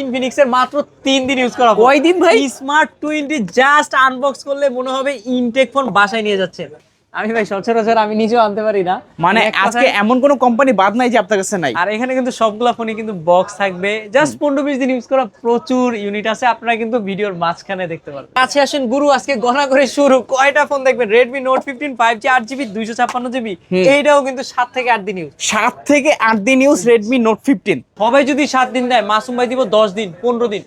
Infinix এর মাত্র 3 দিন ইউজ করা। কয় দিন ভাই? স্মার্ট 20 জাস্ট আনবক্স করলে মনে হবে ইনটেক ফোন বাসায় নিয়ে যাচ্ছেন। আমি ভাই সচরাচর আমি নিজেও আনতে পারি না, মানে আজকে এমন কোন কোম্পানি বাদ নাই যে আপনার কাছে নাই। আর এখানে কিন্তু সবগুলা ফোনই কিন্তু বক্স থাকবে। জাস্ট 15-20 দিন ইউজ করা প্রচুর ইউনিট আছে, আপনারা কিন্তু ভিডিওর মাঝখানে দেখতে পারবেন। কাছে আসেন গুরু, আজকে গণনা করে শুরু। কয়টা ফোন দেখবেন? Redmi Note 15 5G 8GB 256GB, এইটাও কিন্তু 7 থেকে 8 দিন ইউজ। 7 থেকে 8 দিন ইউজ Redmi Note 15। সবাই যদি 7 দিন দেয়, মাসুম ভাই দিব 10 দিন 15 দিন।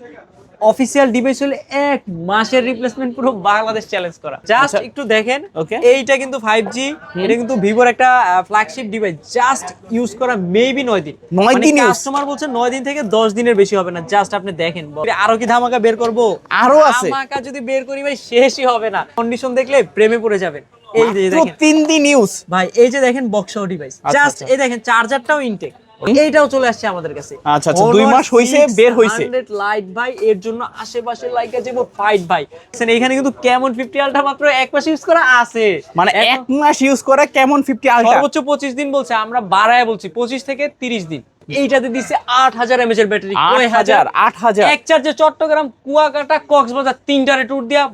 অফিসিয়াল ডিভাইস হলে 1 মাসের রিপ্লেসমেন্ট পুরো বাংলাদেশ চ্যালেঞ্জ করা। জাস্ট একটু দেখেন, এইটা কিন্তু 5G, এটা কিন্তু ভিভোর একটা ফ্ল্যাগশিপ ডিভাইস। জাস্ট ইউজ করা মেবি 9 দিন। 9 দিন কাস্টমার বলছে 9 দিন থেকে 10 দিনের বেশি হবে না। জাস্ট আপনি দেখেন, আরো কি ধামাকা বের করব? আরো আছে ধামাকা যদি বের করি ভাই শেষই হবে না। কন্ডিশন দেখলে প্রেমে পড়ে যাবেন। এই যে দেখেন 3 দিন ইউজ ভাই, এই যে দেখেন বক্স ডিভাইস। জাস্ট এই দেখেন চার্জারটাও ইনটেক, এইটাও চলে আসছে আমাদের কাছে। আচ্ছা আচ্ছা, 2 মাস হইছে বের হইছে। 100 লাইট ভাই, এর জন্য আশেপাশে লাইকা যাবো ফাইট ভাই। এখানে কিন্তু কেমন 50 আলট্রা মাত্র 1 মাস ইউজ করা আছে, মানে 1 মাস ইউজ করা কেমন 50 আলট্রা সর্বোচ্চ 25 দিন বলছে, আমরা বাড়ায় বলছি 25 থেকে 30 দিন। এইটাতে দিছে 8000 mAh এর ব্যাটারি। 8000 এক চার্জে চট্টগ্রাম, কুয়াকাটা, কক্সবাজার তিনটারে ট্যুর দিয়া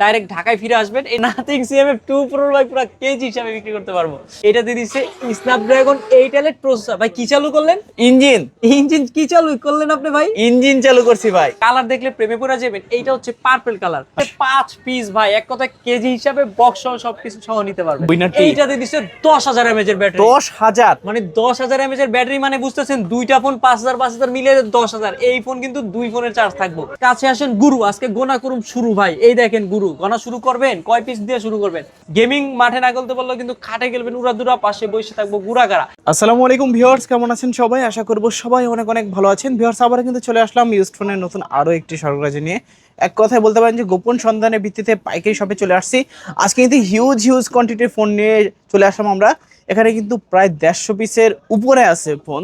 ডাইরেক্ট ঢাকায় ফিরে আসবেন। এই নাথিং CMF 2 Pro ভাই পুরো কেজি হিসাবে বিক্রি করতে পারবো। এটা দিয়ে দিচ্ছে স্ন্যাপড্রাগন 8 এলিট প্রসেসর। ভাই কি চালু করলেন? ইঞ্জিন কি চালু করলেন আপনি ভাই? ইঞ্জিন চালু করছি ভাই। কালার দেখলে প্রেমে পড়ে যাবেন। এইটা হচ্ছে পার্পল কালার, 5 পিস ভাই, এক কথায় কেজি হিসাবে বক্স সহ সবকিছু সহ নিতে পারবেন। এইটা দিয়ে দিচ্ছে 10000 mAh এর ব্যাটারি। 10000 মানে 10000 mAh এর ব্যাটারি, মানে বুঝতেছেন দুইটা ফোন 5000 মিলিয়ে 10000। এই ফোন কিন্তু 2 ফোনের চার্জ থাকবো। কাছে আসেন গুরু, আজকে গোনা করুম শুরু ভাই। এই দেখেন গুরু, গণা শুরু করবেন, কয় পিস দিয়ে শুরু করবেন? গেমিং মাঠে না গলতে পারলেও কিন্তু খাটে গেলবেন উড়াদুরা, পাশে বসে থাকবো গুড়াগাড়া। আসসালামু আলাইকুম ভিউয়ার্স, কেমন আছেন সবাই? আশা করব সবাই অনেক অনেক ভালো আছেন। ভিউয়ার্স, আবার কিন্তু চলে আসলাম ইউজড ফোনের নতুন আরো একটি সরবরাহ নিয়ে। এক কথায় বলতে পারেন যে গোপন সন্ধানের ভিত্তিতে পাইকারি শপে চলে আসছি। আজকে কিন্তু হিউজ কোয়ান্টিটির ফোন নিয়ে চলে আসলাম আমরা। এখানে কিন্তু প্রায় 150 পিসের উপরে আছে ফোন,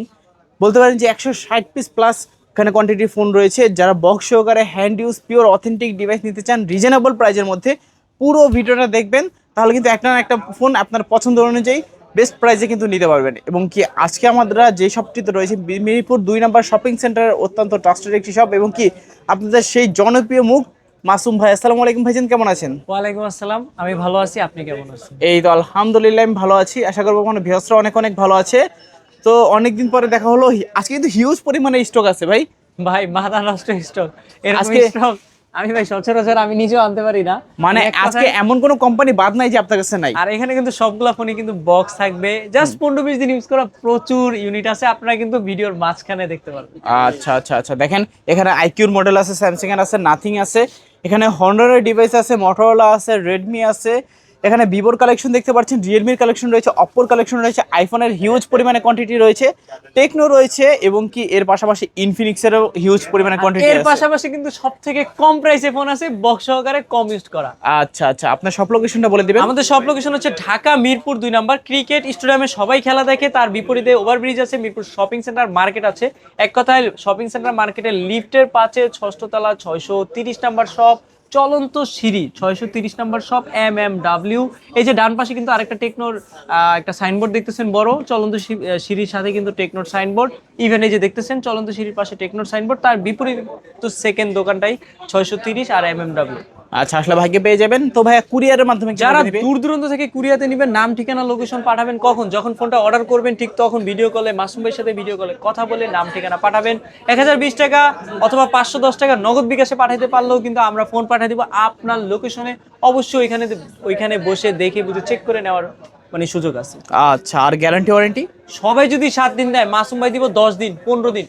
বলতে পারেন যে 160 পিস প্লাস এখানে কোয়ান্টিটির ফোন রয়েছে। যারা বক্স সহকারে hand use pure authentic device নিতে চান রিজনেবল প্রাইজের মধ্যে, পুরো ভিডিওটা দেখবেন, তাহলে কিন্তু একটা না একটা ফোন আপনার পছন্দ অনুযায়ী বেস্ট প্রাইসে কিন্তু নিতে পারবেন। এবং কি আজকে আমরা যে শপটিতে রয়েছে মিরপুর 2 নম্বর শপিং সেন্টারের অত্যন্ত ট্রাস্টেড একটি শপ, এবং কি আপনাদের সেই জনপ্রিয় মুখ মাসুম ভাই। আসসালামু আলাইকুম ভাইজান, কেমন আছেন? ওয়ালাইকুম আসসালাম, আমি ভালো আছি, আপনি কেমন আছেন? এই তো আলহামদুলিল্লাহ আমি ভালো আছি। আশা করবো কোনো ভিউয়ার্সরা অনেক অনেক ভালো আছে। তো অনেকদিন পরে দেখা হলো, আজকে কিন্তু হিউজ পরিমাণে স্টক আছে ভাই। ভাই মাথা নষ্ট স্টক, এরকম স্টক আমি ভাই সচরাচর আমি নিজেও আনতে পারি না। মানে আজকে এমন কোন কোম্পানি বাদ নাই যে আপনার কাছে নাই। আর এখানে কিন্তু সবগুলা ফোনই কিন্তু বক্স থাকবে। জাস্ট 15-20 দিন ইউজ করা প্রচুর ইউনিট আছে, আপনারা কিন্তু ভিডিওর মাঝখানে দেখতে পারবেন। আচ্ছা আচ্ছা আচ্ছা, দেখেন এখানে আইকিউর মডেল আছে, স্যামসাং এর আছে, নাথিং আছে, এখানে হন্ডারের ডিভাইস আছে, মোটরোলা আছে, রেডমি আছে, এখানে ভিভোর কালেকশন দেখতে পাচ্ছেন, রিয়েলমির কালেকশন রয়েছে, অপ্পোর কালেকশন রয়েছে, আইফোনের হিউজ পরিমাণে কোয়ান্টিটি রয়েছে, টেকনো রয়েছে, এবং কি এর পাশাপাশি ইনফিনিক্সেরও হিউজ পরিমাণে কোয়ান্টিটি আছে। এর পাশাপাশি কিন্তু সবথেকে কম প্রাইসে ফোন আছে, বক্স সহকারে কম ইউজ করা। আচ্ছা আচ্ছা, আপনার সব লোকেশনটা বলে দিবেন। আমাদের সব লোকেশন হচ্ছে ঢাকা মিরপুর 2 নম্বর। ক্রিকেট স্টেডিয়ামে সবাই খেলা দেখে, তার বিপরীতে ওভারব্রিজ আছে, মিরপুর শপিং সেন্টার মার্কেট আছে। এক কথায় শপিং সেন্টার মার্কেটের লিফটের পাশে 6ষ্ঠ তলা 630 নম্বর শপ, চলন্ত সিঁড়ি 630 নম্বর শপ, MMW। এই যে ডান পাশে কিন্তু আরেকটা টেকনোর একটা সাইনবোর্ড দেখতেছেন বড়, চলন্ত সিঁড়ির সাথে কিন্তু টেকনোর সাইনবোর্ড। ইভেন এই যে দেখতেছেন চলন্ত সিঁড়ির পাশে টেকনোর সাইনবোর্ড, তার বিপরীত তো সেকেন্ড দোকানটাই 630 আর MMW। আচ্ছা, আসলে ভাইকে পেয়ে যাবেন। তো ভাইয়া কুরিয়ারের মাধ্যমে যারা দূর দূরান্ত থেকে কুরিয়াতে নেবেন, নাম ঠিকানা লোকেশন পাঠাবেন, কখন যখন ফোনটা অর্ডার করবেন ঠিক তখন ভিডিও কলে মাসুম ভাইয়ের সাথে ভিডিও কলে কথা বলে নাম ঠিকানা পাঠাবেন। 1020 টাকা অথবা 510 টাকা নগদ বিকাশে পাঠাতে পারলেও কিন্তু আমরা ফোন পাঠিয়ে দিব আপনার লোকেশনে। অবশ্যই ওইখানে বসে দেখে বুঝে চেক করে নেওয়ার মানে সুযোগ আছে। আচ্ছা, আর গ্যারান্টি ওয়ারেন্টি? সবাই যদি 7 দিন দেয়, মাসুম ভাই দিব 10 দিন 15 দিন।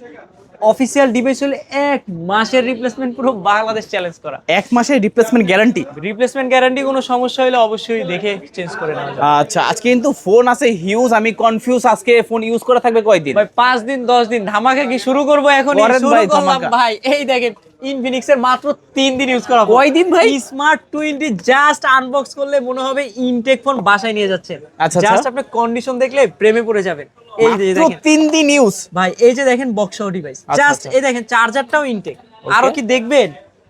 অফিসিয়াল ডিভাইস হলে 1 মাসের রিপ্লেসমেন্ট পুরো বাংলাদেশ চ্যালেঞ্জ করা। 1 মাসের রিপ্লেসমেন্ট গ্যারান্টি? রিপ্লেসমেন্ট গ্যারান্টি, কোনো সমস্যা হলে অবশ্যই দেখে চেঞ্জ করে নেওয়া যাবে। আচ্ছা, আজকে কিন্তু ফোন আছে হিউজ, আমি কনফিউজ, আজকে ফোন ইউজ করা থাকবে কয়দিন? ভাই 5 দিন 10 দিন ধামাকা কি শুরু করব এখন? শুরু করলাম ভাই। এই দেখেন ইনফিনিক্স এর মাত্র 3 দিন ইউজ করা। কয় দিন ভাই? স্মার্ট 20 জাস্ট আনবক্স করলে মনে হবে ইনটেক ফোন বাসায় নিয়ে যাচ্ছেন। আচ্ছা, জাস্ট আপনি কন্ডিশন দেখলে প্রেমে পড়ে যাবেন। এই যে দেখেন 3 দিন ইউজ ভাই, এই যে দেখেন বক্স ডিভাইস। জাস্ট এই দেখেন চার্জারটাও ইনটেক। আরো কি দেখবেন?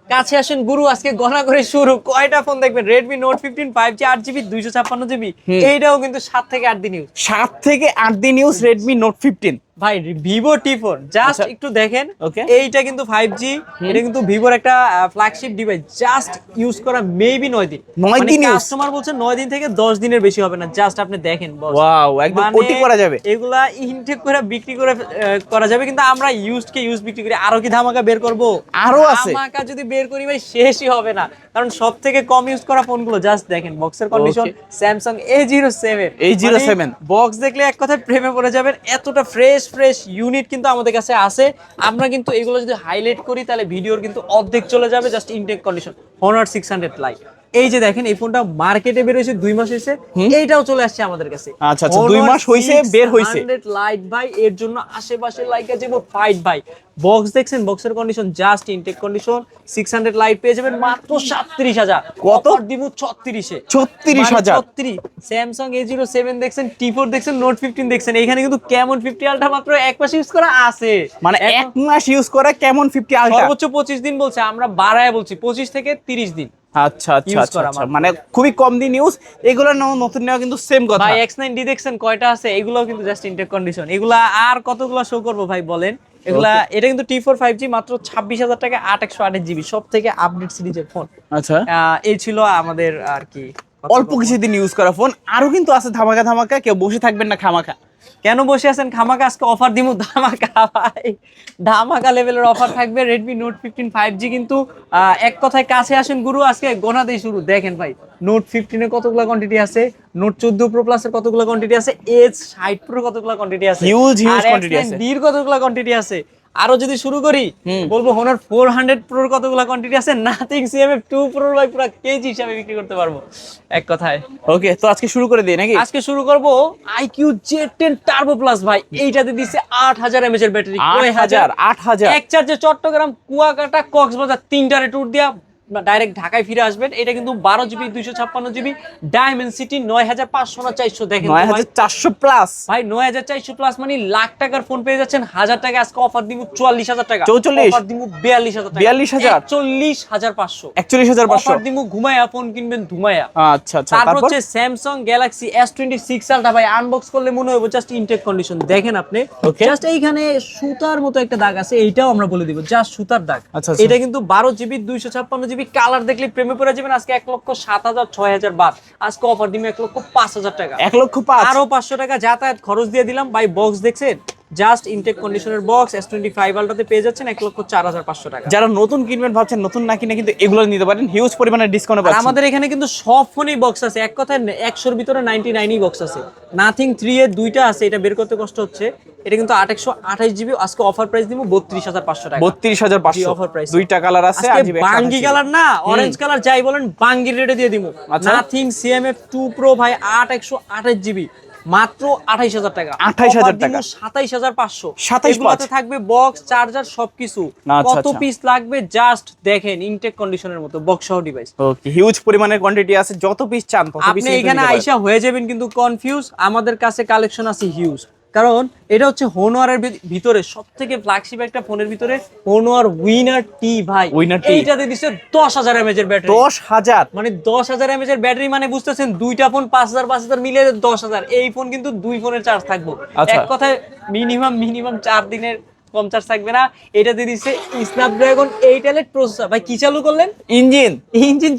কাছে আসেন গুরু, আজকে গণনা করে শুরু। কয়টা ফোন দেখবেন? Redmi Note 15 5G 8GB 256GB, এইটাও কিন্তু 7 থেকে 8 দিন ইউজ। 7 থেকে 8 দিন ইউজ Redmi Note 15। ভাই ভিভো টি4 জাস্ট আচ্ছা। একটু দেখেন, Okay. এইটা কিন্তু 5G, এটা কিন্তু ভিভোর একটা ফ্ল্যাগশিপ ডিভাইস, জাস্ট ইউজ করা মেবি 9 দিন। 9 দিন use? কাস্টমার বলছে 9 দিন থেকে 10 দিনের বেশি হবে না, জাস্ট আপনি দেখেন বস। ওয়াও, একদম ওটি করা যাবে। এগুলা ইনটেক করে বিক্রি করে করা যাবে, কিন্তু আমরা ইউজড বিক্রি করি। আরো কি ধামাকা বের করব? আরো আছে? ধামাকা যদি বের করি ভাই শেষই হবে না, কারণ সব থেকে কম ইউজ করা ফোনগুলো জাস্ট দেখেন বক্সের কন্ডিশন। স্যামসাং A07 বক্স দেখলে এক কথায় প্রেমে পড়ে যাবেন, এতটা ফ্রেশ ইউনিট কিন্তু আমাদের কাছে আছে। আমরা কিন্তু এগুলো যদি হাইলাইট করি তাহলে ভিডিওর কিন্তু অর্ধেক চলে যাবে। Just intact condition Honor 600 Lite, এই যে দেখেন এই ফোনটা মার্কেটে বের হয়েছে 2 মাস হয়েছে, এইটাও চলে আসছে আমাদের কাছে। আচ্ছা, 2 মাস হইছে বের হইছে। 600 Lite ভাই, এর জন্য আশেপাশে লাইকা যাবো ফাইট ভাই। বক্স দেখছেন, বক্সের condition just intact condition. 600 Lite পেয়ে যাবেন মাত্র 37,000। কত? দিমু 36 এ। 36,000? 36। স্যামসাং A07 দেখছেন, T4 দেখছেন, নোট 15 দেখছেন, এখানে কিন্তু কেমন 50 আলট্রা মাত্র এক মাস ইউজ করা আছে। মানে এক মাস ইউজ করে কেমন 50 আলট্রা? সর্বোচ্চ 25 দিন বলছে, আমরা বাড়ায় বলছি 25 থেকে 30 দিন। আচ্ছা, মানে খুবই কম দিন ইউজ। এগুলো নতুন নেওয়া কিন্তু সেম কথা। ভাই X9D দেখছেন কয়টা আছে, এগুলোও কিন্তু জাস্ট ইনটেক কন্ডিশন। এগুলা আর কতগুলো শো করবো ভাই বলেন? এগুলা এটা কিন্তু T4 5G, মাত্র 26,000 টাকা, 8/128 GB, সব থেকে আপডেট সিরিজের ফোন। আচ্ছা, এই ছিল আমাদের আর কি অল্প কিছুদিন ইউজ করা ফোন। আরো কিন্তু আছে ধামাকা, কেউ বসে থাকবেন না খামাকা। কেন বসে আছেন খামাকা? আজকে অফার দিমু ধামাকা ভাই, ধামাকা লেভেলের অফার থাকবে। Redmi Note 15 5G কিন্তু এক কথায় কাছে আসেন গুরু, আজকে গোনা দিয়ে শুরু। দেখেন ভাই Note 15 এর কতগুলো কোয়ান্টিটি আছে, Note 14 Pro Plus এর কতগুলো কোয়ান্টিটি আছে, Edge 60 Pro কতগুলো কোয়ান্টিটি আছে, হিউজ কোয়ান্টিটি আছে, D এর কতগুলো কোয়ান্টিটি আছে। আরো যদি শুরু করি বলবো Honor 400 Pro এর কতগুলো কোয়ান্টিটি আছে, Nothing CMF 2 Pro ভাই পুরো কেজি হিসাবে বিক্রি করতে পারবো এক কথায়। ওকে, তো আজকে শুরু করে দিই নাকি? আজকে শুরু করব iQ Z10 Turbo Plus ভাই, এইটাতে দিছে 8000 mAh এর ব্যাটারি। 8000 এক চার্জে চট্টগ্রাম, কুয়াকাটা, কক্সবাজার তিনটারে ট্যুর দিয়া ডাইরেক্ট ঢাকায় ফিরে আসবেন। এটা কিন্তু 12GB 256GB ডায়মেনসিটি 9500/400। দেখেন 9400 প্লাস ভাই, 9400 প্লাস মানে লাখ টাকার ফোন পেয়ে যাচ্ছেন 1000 টাকা। আজকে অফার দিব 44000 টাকা, 44? অফার দিব 42000 টাকা, 42000? 41500, 41500 অফার দিব ঘুমায়া, ফোন কিনবেন ধুমায়া। আচ্ছা, তারপর হচ্ছে Samsung Galaxy S26 Ultra ভাই, আনবক্স করলে মনে হবে জাস্ট ইনটেক কন্ডিশন। দেখেন আপনি জাস্ট এইখানে সুতার মতো একটা দাগ আছে, এইটাও আমরা বলে দিব জাস্ট সুতার দাগ। এটা কিন্তু 12GB 256GB, কালার দেখলে প্রেমে পড়ে যাবেন। আজকে 1,07,000 6,000 বাদ, আজকে অফার দিব 1,05,000 টাকা, 1,05,000 আরো 500 টাকা যাতায়াত খরচ দিয়ে দিলাম ভাই। বক্স দেখছেন, জাস্ট ইনটেক কন্ডিশনের বক্স S25 Ultra পেয়ে যাচ্ছেন 1,04,500 টাকা। যারা নতুন কিনবেন ভাবছেন, নতুন না কিনে কিন্তু এগুলো নিতে পারেন, হিউজ পরিমাণে ডিসকাউন্ট পাচ্ছেন। আমাদের এখানে কিন্তু সব ফোনেই বক্স আছে, এক কথায় 100 এর ভিতরে 99ই বক্স আছে। Nothing 3 এর দুইটা আছে, এটা বের করতে কষ্ট হচ্ছে। এটা কিন্তু 828GB, আজকে অফার প্রাইস দিব 32,500 টাকা। 32,500 অফার প্রাইস। দুইটা কালার আছে, আজকে বাঙ্গি কালার না, অরেঞ্জ কালার যাই বলেন, বাঙ্গি রেটে দিয়ে দিব। Nothing CMF 2 Pro ভাই 8/128GB, মাত্র 28,000 টাকা। 28,000 টাকা, 27,500। 27,500 এগুলোতে থাকবে বক্স, চার্জার সবকিছু। আচ্ছা, কত পিস লাগবে জাস্ট দেখেন, ইনটেক কন্ডিশনের মতো বক্স সহ ডিভাইস। ওকে, হিউজ পরিমাণের কোয়ান্টিটি আছে, যত পিস চান তত পিস আপনি এখানে আইসা হয়ে যাবেন কিন্তু কনফিউজ। আমাদের কাছে কালেকশন আছে হিউজ, কারণ এটা হচ্ছে হোনোয়ারের ভিতরে সবথেকে ফ্ল্যাগশিপ একটা ফোনের ভিতরে হোনোয়ার উইনার টি ভাই। উইনার টি এইটাতে দিছে 10,000 mAh এর ব্যাটারি। 10,000 মানে 10,000 mAh এর ব্যাটারি, মানে বুঝতেছেন দুইটা ফোন 5,000 মিলে 10,000। এই ফোন কিন্তু দুই ফোনের চার্জ থাকবো। আচ্ছা। এক কথায় মিনিমাম 4 দিনের কম চার্জ থাকবে না। এটাতে দিছে স্ন্যাপড্রাগন 8 এলিট প্রসেসর। ভাই কি চালু করলেন? ইঞ্জিন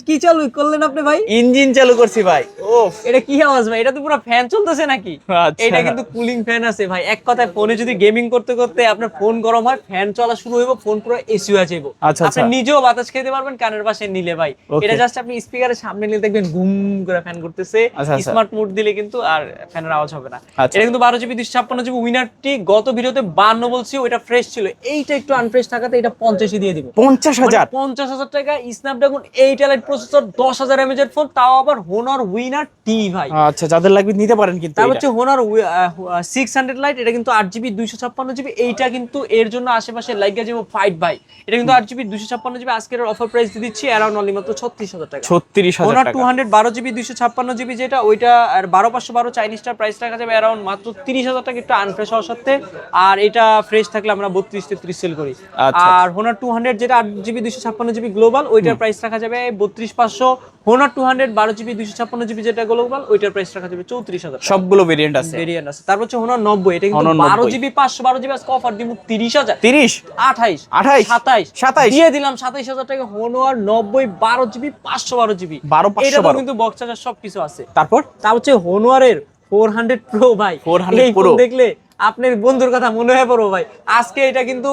কি চালু করলেন আপনি ভাই? ইঞ্জিন চালু করছি ভাই। ওফ, এটা কি আওয়াজ ভাই? এটা তো পুরো ফ্যান চলতেছে নাকি? আচ্ছা। এটা কিন্তু কুলিং ফ্যান আছে ভাই। এক কথায় ফোনে যদি গেমিং করতে করতে আপনার ফোন গরম হয়, ফ্যান চলা শুরু হইব, ফোন পুরো এসি হয়ে যাবে। আচ্ছা, আপনি নিজেও বাতাস খেতে পারবেন কানের পাশে নিলে ভাই। Okay. এটা জাস্ট আপনি স্পিকারের সামনে নিলে দেখবেন ঘুম করে ফ্যান করতেছে। আচ্ছা। স্মার্ট মোড দিলে কিন্তু আর ফ্যানের আওয়াজ হবে না। আচ্ছা। এটা কিন্তু 12GB 256GB উইনারটি গত ভিডিওতে 52 বলছি, ওটা ফ্রেশ ছিল। এইটা একটু আনফ্রেশ থাকাতে এটা 50 দিয়ে দিব। 50,000 50,000 টাকা, স্ন্যাপড্রাগন 8 এলিট প্রসেসর, 10,000 mAh এর ফোন, তাও আবার হোনর উইনার টি ভাই। আচ্ছা, যাদের লাগবে নিতে পারেন কিন্তু। তারপর হচ্ছে হোনার 600 Lite, এটা কিন্তু 8GB 256GB। এইটা কিন্তু এর জন্য আশেপাশে লাইগা যাবো ফাইট ভাই। এটা কিন্তু 8GB 256GB, আজকের অফার প্রাইস দিয়ে দিচ্ছি অ্যারাউন্ড অনলি মাত্র 36,000 টাকা। 36,000 হোনার টাকা। 200 12GB 256GB যেটা, ওইটা আর 12512 চাইনিজটা প্রাইস রাখা যাবে অ্যারাউন্ড মাত্র 30,000 টাকা, একটু আনফ্রেশ হওয়ার সাথে। আর এটা ফ্রেশ থাকলে আমরা 32-33 সেল করি। আচ্ছা। আর হোনার 200 যেটা 8GB 256GB গ্লোবাল, ওইটার প্রাইস রাখা যাবে 32,500। হোনার 200 12GB 256GB যেটা গ্লোবাল, ওইটার প্রাইস রাখা যাবে 34,000। সবগুলো ভেরিয়েন্ট আছে। ভেরিয়েন্ট আছে। তারপর হচ্ছে হোনার 90, এটা কিন্তু Honor 90 12GB 512GB আজকে অফার দিব 30,000। 30 28 28 27 27 দিয়ে দিলাম 27,000 টাকা। হোনার 90 12GB 512GB 12 এটা 512 কিন্তু বক্স চার্জার সবকিছু আছে। তারপর তা হচ্ছে হোনারের 400 প্রো ভাই, 400 এই ফোন Pro দেখলে আপনার বন্ধুর কথা মনে হয়ে পড়ো ভাই। আজকে এটা কিন্তু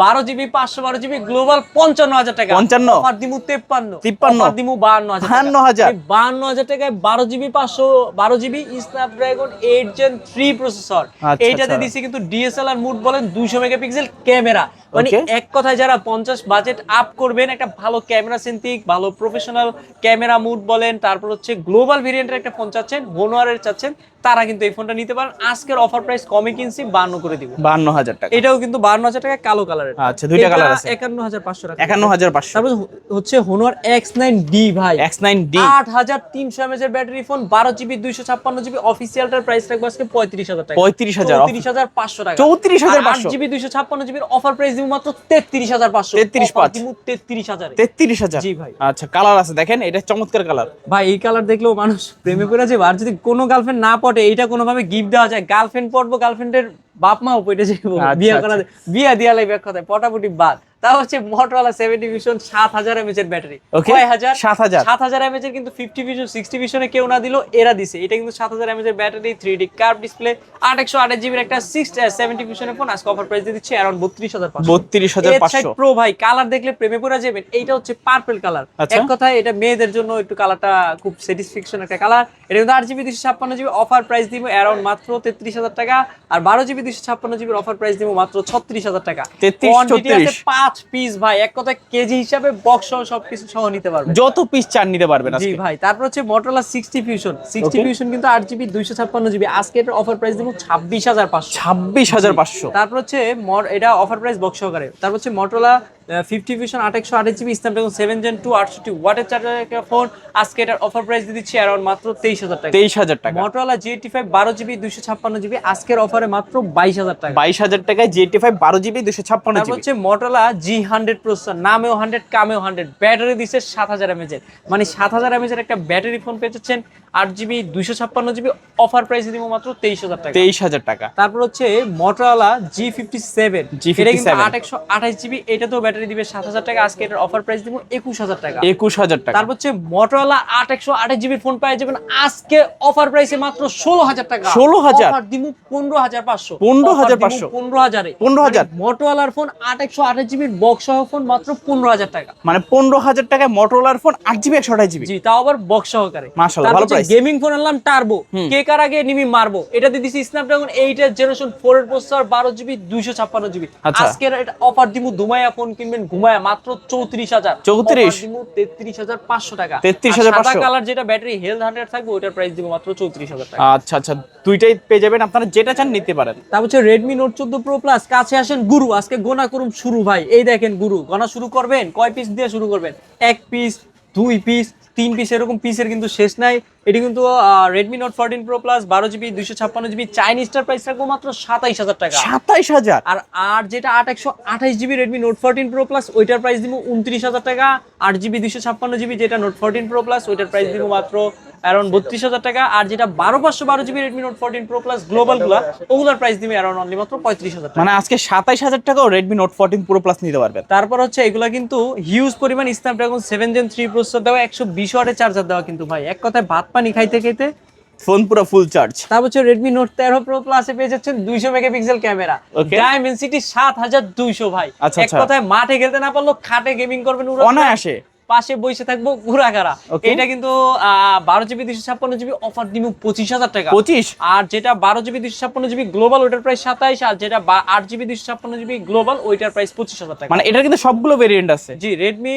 12GB 512GB গ্লোবাল 55,000 টাকা 55 অফার দিমু 53 53 অফার দিমু 52,000 52,000 52,000 টাকায় 12GB 512GB Snapdragon 8 Gen 3 processor. আচ্ছা, এইটাতে আচ্ছা। দিছি কিন্তু ডিএসএলআর মুড বলেন 200 মেগাপিক্সেল ক্যামেরা, মানে Okay. এক কথায় যারা 50 বাজেট আপ করবেন, একটা ভালো ক্যামেরা সেন্ট্রিক ভালো প্রফেশনাল ক্যামেরা মুড বলেন, তারপর হচ্ছে গ্লোবাল ভেরিয়েন্টের একটা ফোন চাচ্ছেন, হোনারের চাচ্ছেন, তারা কিন্তু এই ফোনটা নিতে পারেন। আজকের অফার প্রাইস কমে কিনছি 52 করে দিব। 52,000 টাকা। এটাও কিন্তু 52,000 টাকা কালো কালারের। আচ্ছা, দুইটা কালার আছে। 51,500 টাকা। 51,500 তারপর হচ্ছে হোনার X9D ভাই, X9D 8300 mAh এর battery phone, 12GB 256GB অফিসিয়ালটার price রাখবো আজকে 35,000 টাকা। 35,000 34,500 টাকা। 34,500 8GB 256GB এর অফার প্রাইস দিব মাত্র 33,500। 33,500 দিব 33,000 33,000 জি ভাই। আচ্ছা, কালার আছে দেখেন, এটা চমৎকার কালার ভাই। এই কালার দেখলেও মানুষ প্রেমে পড়ে যাবে। আর যদি কোনো গার্লফ্রেন্ড না পটে, এইটা কোনোভাবে গিফট দেওয়া যায়, গার্লফ্রেন্ড পড়বো, গার্লফ্রেন্ডের বাপ মাও পড়ে যাবো, আচ্ছা, বিয়ে আচ্ছা। করা বিয়ে দিয়া লাগবে এক কথায়, পটাপটি বাদ। তা হচ্ছে মোটরোলা 70 ভিশন 7000 mAh এর ব্যাটারি। Okay, কয় হাজার? 7,000 7,000 mAh এর কিন্তু 50 ভিশন 60 ভিশনে কেউ না দিলো, এরা দিছে। এটা কিন্তু 7,000 mAh এর battery, 3D curve display, 828GB এর একটা 70 ভিশনের ফোন। আজকে অফার প্রাইস দিয়ে দিচ্ছি अराउंड 32,500। 32,500 প্রো ভাই, কালার দেখলে প্রেমে পড়ে যাবেন। এইটা হচ্ছে পার্পল কালার। আচ্ছা। এক কথায় এটা মেয়েদের জন্য একটু কালারটা খুব স্যাটিসফ্যাকশন একটা কালার। এটা কিন্তু 8GB 256GB অফার প্রাইস দিব अराउंड মাত্র 33,000 টাকা। আর 12GB 256GB অফার প্রাইস দিব মাত্র 36,000 টাকা। 33, কোয়ান্টিটি আছে 34 5 পিস ভাই, এক কথায় কেজি হিসাবে বক্স সহ সবকিছু সহ নিতে পারবেন। যত পিস চান নিতে পারবেন জি আজকে। ভাই। তারপর হচ্ছে Motorola 60 Fusion। 60 Okay. Fusion কিন্তু 8GB 256GB আজকে এটার অফার প্রাইস দিব 26,500। 26,500 তারপর হচ্ছে এটা অফার প্রাইস বক্স সহকারে। তারপর হচ্ছে Motorola 50 Fusion 828GB Snapdragon 7 Gen 2 68 ওয়াটের চার্জারের একটা ফোন। আজকে এটার অফার প্রাইস দিয়ে দিচ্ছি अराउंड মাত্র 23,000 টাকা। 23,000 টাকা। Motorola G85 12GB 256GB আজকের অফারে মাত্র 22,000 টাকা। 22,000 টাকায় GT5 12GB তারপর 256GB। হচ্ছে Motorola G100 প্রসেসর, নামেও 100 কামেও 100, ব্যাটারি দিচ্ছে 7000 mAh এর, মানে 7000 mAh এর একটা ব্যাটারি ফোন পেয়েছেন 8GB 256GB অফার প্রাইস দিব মাত্র 23,000 টাকা। 23,000 টাকা। তারপর হচ্ছে Motorola G57, G57 এটা কিন্তু 828GB, এটাতেও ব্যাটারি দিবে 7000 টাকা। আজকে এটার অফার প্রাইস দিব 21,000 টাকা। 21,000 টাকা। তারপর হচ্ছে Motorola 828GB ফোন পেয়ে যাবেন আজকে অফার প্রাইসে মাত্র 16,000 টাকা। 16,000 অফার দিব 15,500। 15,500 15,000 এ 15,000 Motorola ফোন 828GB বক্স সহ ফোন মাত্র 15,000 টাকা। মানে 15,000 টাকায় Motorola ফোন 8GB 128GB। জি, তাও আবার বক্স সহকারে। মাশাআল্লাহ, ভালো প্রাইস। গেমিং ফোন আনলাম টার্বো, কে কার আগে নিমি মারবো। এটাতে দিছি স্ন্যাপড্রাগন 8 এর জেনারেশন 4 এর প্রসেসর 12GB 256GB। আচ্ছা। আজকে এটা অফার দিমু দুমায়া ফোন কিনবেন ঘুমায়া মাত্র 34,000। 34 অফার দিমু 33,500 টাকা। 33,500 সাদা কালার যেটা ব্যাটারি হেলথ 100 থাকবে ওটার প্রাইস দিব মাত্র 34,000 টাকা। আচ্ছা আচ্ছা, দুইটাই পেয়ে যাবেন, আপনারা যেটা চান নিতে পারেন। তারপর হচ্ছে Redmi Note 14 Pro Plus। কাছে আসেন গুরু, আজকে গোনা করুম শুরু ভাই। এই দেখেন গুরু, গোনা শুরু করবেন, কয় পিস দিয়ে শুরু করবেন? 1 পিস, 2 পিস, 3 পিস, এরকম পিসের কিন্তু শেষ নাই। এটি কিন্তু Redmi Note 14 Pro Plus 12GB 256GB চাইনিজটার প্রাইস রাখবো মাত্র 27,000 টাকা। 27,000। আর যেটা 828GB Redmi Note 14 Pro Plus ওইটার প্রাইস দিব 29,000 টাকা। 8GB 256GB যেটা Note 14 Pro Plus ওইটার প্রাইস দিব মাত্র अराउंड 32,000 টাকা। আর যেটা 12/512GB Redmi Note 14 Pro Plus global ওগুলোর প্রাইস দিবে अराउंड অনলি মাত্র 35,000 টাকা। মানে আজকে 27,000 টাকাও Redmi Note 14 Pro Plus নিতে পারবেন। তারপর হচ্ছে এগুলা কিন্তু হিউজ পরিমাণ স্ন্যাপড্রাগন 7 Gen 3 প্রসেসর দেওয়া, 120 ওয়াটের চার্জার দেওয়া কিন্তু ভাই, এক কথায় ভাত পানি খাইতে খাইতে ফোন পুরো ফুল চার্জ। তারপর হচ্ছে Redmi Note 13 Pro Plus এ পেয়ে যাচ্ছেন 200 মেগাপিক্সেল ক্যামেরা, Okay. ডাইমেনসিটি 7200 ভাই। আচ্ছা, এক আচ্ছা। কথায় মাঠে খেলতে না পারলো খাটে গেমিং করবেন অনায়াসে। পাশে বসে থাকবো ঘোরাঘারা। Okay. এটা কিন্তু 12GB 256GB অফার দিব 25,000 টাকা। 25। আর যেটা 12GB 256GB গ্লোবাল ওইটার প্রাইস 27, আর যেটা 8GB 256GB গ্লোবাল ওইটার প্রাইস 25,000 টাকা। মানে এটার কিন্তু সবগুলো ভেরিয়েন্ট আছে। জি, Redmi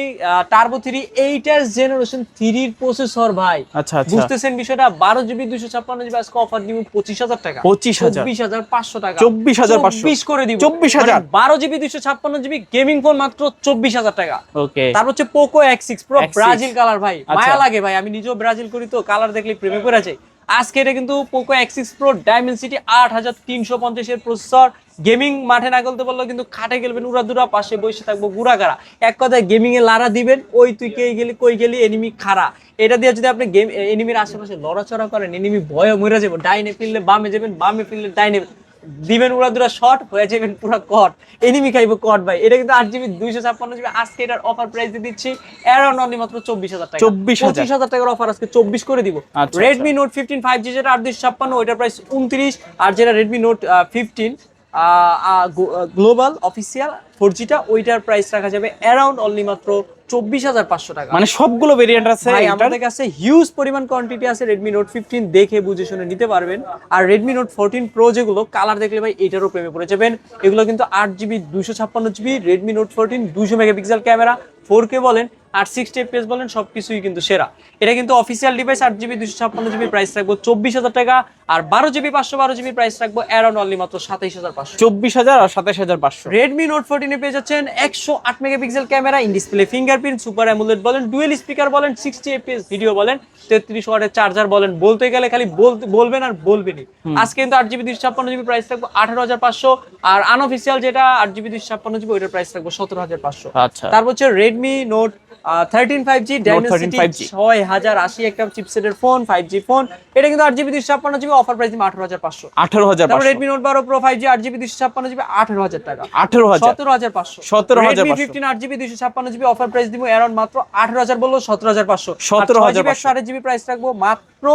Turbo 3 8 এর জেনারেশন 3 এর প্রসেসর ভাই। আচ্ছা আচ্ছা, বুঝতেছেন বিষয়টা? 12GB 256GB আজকে অফার দিব 25,000 টাকা। 25,000 24,500 টাকা। 24,500 24 করে দিব। 24,000 12GB 256GB গেমিং ফোন মাত্র 24,000 টাকা। ওকে। তারপর হচ্ছে Poco X6 Pro X6 Brazil colour ভাই, আচ্ছা। মায়া লাগে ভাই, আমি নিজেও ব্রাজিল করি তো কালার দেখলে প্রেমে পড়ে যাই। আজকে এটা কিন্তু পোকো X6 Pro Dimensity 8350 এর প্রসেসর। গেমিং মাঠে না খেলতে পারলেও কিন্তু খাটে খেলবেন উড়াদুরা, পাশে বসে থাকবো গুড়াগাড়া। এক কথায় গেমিং এ লারা দিবেন, ওই তুই কে গেলি কই গেলি এনিমি খাড়া। এটা দিয়ে যদি আপনি গেম এনিমির আশেপাশে লড়াচড়া করেন, এনিমি ভয়ে মরে যাবো। ডাইনে ফিরলে বামে যাবেন, বামে ফিরলে ডাইনে দিবেন, উড়াদুরা শট হয়ে যাবেন পুরো কট, এনিমি খাইবো কট ভাই। এটা কিন্তু 8GB 256GB। আজকে এটার অফার প্রাইস দিয়ে দিচ্ছি অ্যারাউন্ড অনলি মাত্র 24,000 টাকা। 25,000 টাকার অফার আজকে 24 করে দিব। Redmi Note 15 5G যেটা 856, ওইটার প্রাইস 29। আর যেটা Redmi Note 15 গ্লোবাল অফিসিয়াল 4Gটা, ওইটার প্রাইস রাখা যাবে অ্যারাউন্ড অনলি মাত্র 24,500 টাকা। মানে সবগুলো ভেরিয়েন্ট আছে ভাই আমাদের কাছে হিউজ পরিমাণ কোয়ান্টিটি আছে। Redmi Note 15 দেখে বুঝে শুনে নিতে পারবেন। আর Redmi Note 14 Pro যেগুলো কালার দেখলে ভাই এটারও প্রেমে পড়ে যাবেন। এগুলো কিন্তু 8GB 256GB Redmi Note 14 200 megapixel camera, 4K বলেন আর 60 FPS বলেন, সবকিছুই কিন্তু সেরা। এটা কিন্তু official device. 8GB 256GB price রাখবো 24,000 টাকা। আর 12GB 512GB প্রাইস রাখবো অ্যারাউন্ড অনলি মাত্র 27,500। 24,000 আর 27,500। Redmi Note 14 এ পেয়ে যাচ্ছেন 108 megapixel camera, in display fingerprint, super AMOLED বলেন, ডুয়েল স্পিকার বলেন, 60 FPS ভিডিও বলেন, 33 ওয়াটের চার্জার বলেন, বলতে গেলে খালি বলবেন আর বলবেনই। আজকে কিন্তু 8GB 256GB প্রাইস রাখবো 18,500। আর আনঅফিসিয়াল যেটা 8GB 256GB ওইটার প্রাইস রাখবো 17,500। আচ্ছা, তারপর হচ্ছে Redmi Note 13 5G Dimensity 6080 একটা চিপসেটের ফোন, 5G ফোন। এটা কিন্তু 8GB 256GB অফার প্রাইস দিবে 18,500। 18,500। তারপর Redmi Note 12 Pro 5G 8GB 256GB 18,000 টাকা। 18,000 17,500। 17,500। Redmi 15 8GB 256GB offer price দিব অ্যারাউন্ড মাত্র 18,000 বললো 17,500। 17,500। 128GB প্রাইস রাখবো মাত্র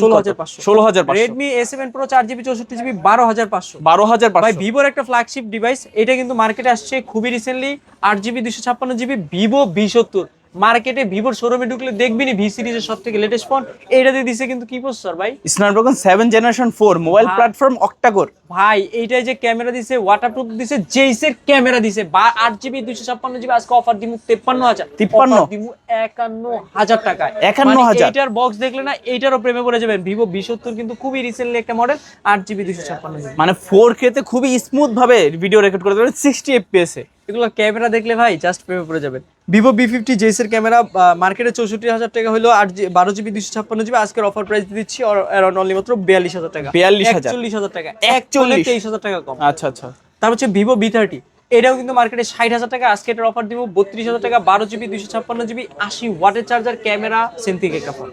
16,500। 16,500। Redmi A7 Pro 4GB 64GB 12,500। 12,500। ভাই ভিভোর একটা ফ্ল্যাগশিপ ডিভাইস, এটা কিন্তু মার্কেটে আসছে খুবই recently. 8GB 256GB Vivo V70। মার্কেটে ভিভোর শোরুমে ঢুকলে দেখবিনি ভি সিরিজের সবথেকে লেটেস্ট ফোন। এইটা দিয়ে দিছে কিন্তু কি প্রসেসর ভাই? Snapdragon 7 generation 4 mobile platform octa-core. ভাই এইটাই যে ক্যামেরা দিছে, ওয়াটারপ্রুফ দিছে, জেইসের ক্যামেরা দিছে। 8GB 256GB আজকে অফার দিমু 53,000। 53 দিমু 51,000 টাকায়। 51,000। এইটার বক্স দেখলে না এইটারও প্রেমে পড়ে যাবেন। ভিভো V70 কিন্তু খুবই রিসেন্টলি একটা মডেল, 8GB 256GB। মানে 4K তে খুবই স্মুথ ভাবে ভিডিও রেকর্ড করতে পারবেন 60 FPS এ। এগুলো ক্যামেরা দেখলে ভাই জাস্ট প্রেমে পড়ে যাবেন। ভিভো V50 জেইসের ক্যামেরা মার্কেটে 64,000 টাকা হলো, 12GB 256GB আজকের অফার প্রাইস দিচ্ছি অ্যারাউন্ড অনলি মাত্র 42,000 টাকা। 42,000 টাকা, 41,000 টাকা কম। আচ্ছা আচ্ছা। তারপর হচ্ছে ভিভো V30, এটাও কিন্তু মার্কেটে 60,000 টাকা। আজকে এটার অফার দিব 32,000 টাকা। 12GB 256GB 80 ওয়াটের চার্জার, ক্যামেরা, সেন্থিক একটা ফোন।